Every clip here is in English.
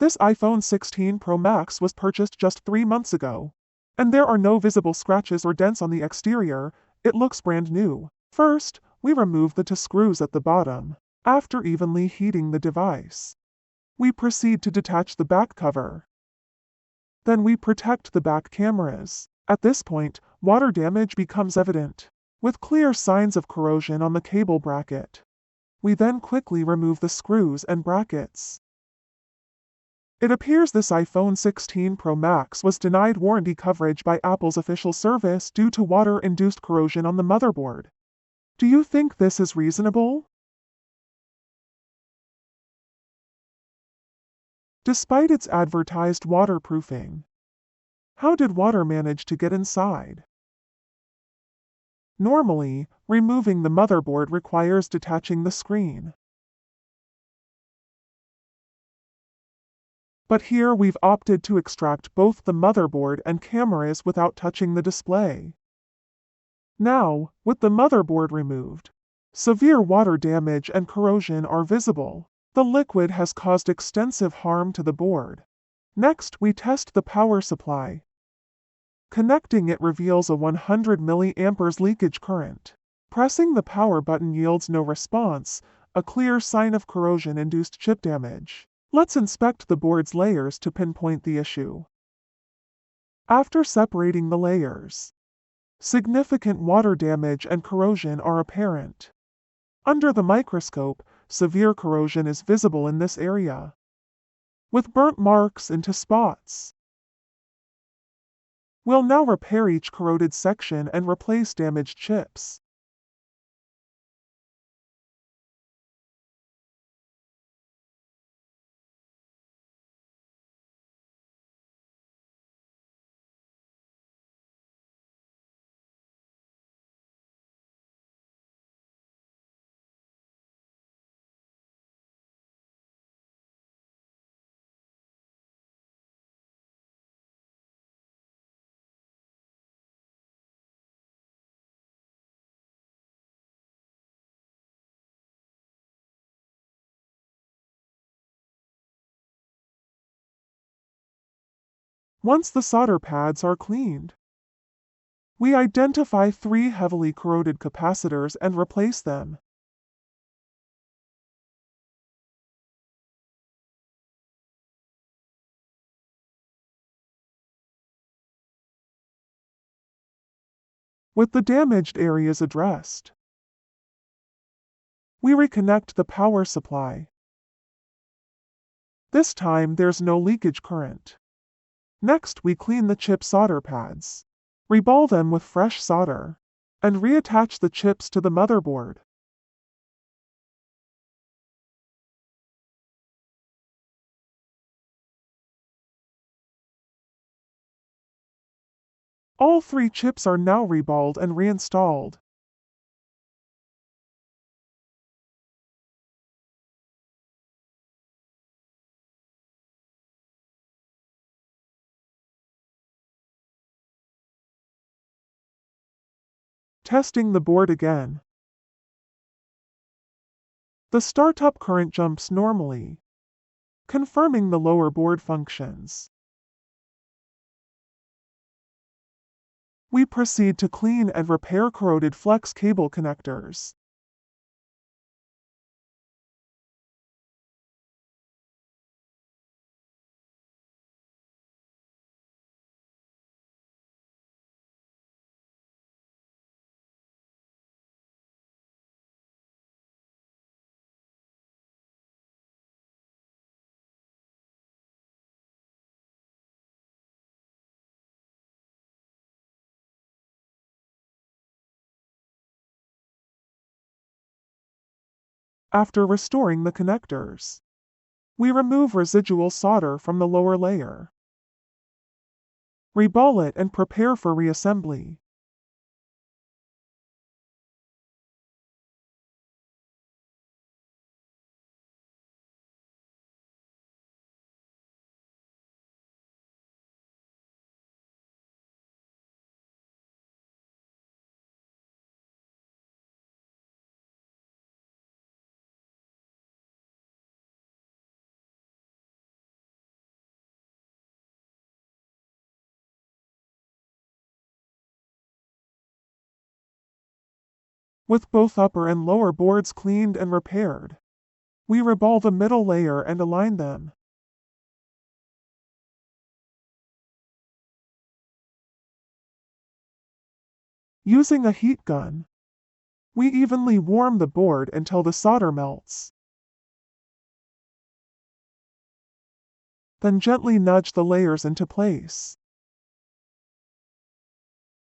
This iPhone 16 Pro Max was purchased just 3 months ago. And there are no visible scratches or dents on the exterior, it looks brand new. First, we remove the two screws at the bottom. After evenly heating the device, we proceed to detach the back cover. Then we protect the back cameras. At this point, water damage becomes evident, with clear signs of corrosion on the cable bracket. We then quickly remove the screws and brackets. It appears this iPhone 16 Pro Max was denied warranty coverage by Apple's official service due to water-induced corrosion on the motherboard. Do you think this is reasonable? Despite its advertised waterproofing, how did water manage to get inside? Normally, removing the motherboard requires detaching the screen. But here we've opted to extract both the motherboard and cameras without touching the display. Now, with the motherboard removed, severe water damage and corrosion are visible. The liquid has caused extensive harm to the board. Next, we test the power supply. Connecting it reveals a 100 mA leakage current. Pressing the power button yields no response, a clear sign of corrosion-induced chip damage. Let's inspect the board's layers to pinpoint the issue. After separating the layers, significant water damage and corrosion are apparent. Under the microscope, severe corrosion is visible in this area, with burnt marks into spots. We'll now repair each corroded section and replace damaged chips. Once the solder pads are cleaned, we identify 3 heavily corroded capacitors and replace them. With the damaged areas addressed, we reconnect the power supply. This time there's no leakage current. Next, we clean the chip solder pads, reball them with fresh solder, and reattach the chips to the motherboard. All 3 chips are now reballed and reinstalled. Testing the board again. The startup current jumps normally, confirming the lower board functions. We proceed to clean and repair corroded flex cable connectors. After restoring the connectors, we remove residual solder from the lower layer, reball it and prepare for reassembly. With both upper and lower boards cleaned and repaired, we reball the middle layer and align them. Using a heat gun, we evenly warm the board until the solder melts. Then gently nudge the layers into place.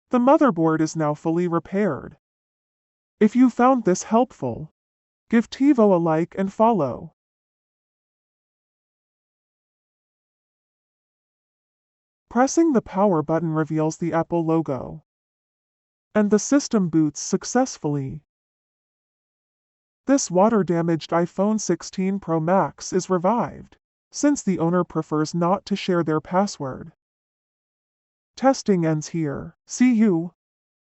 The motherboard is now fully repaired. If you found this helpful, give Teevo a like and follow. Pressing the power button reveals the Apple logo, and the system boots successfully. This water-damaged iPhone 16 Pro Max is revived, since the owner prefers not to share their password. Testing ends here. See you.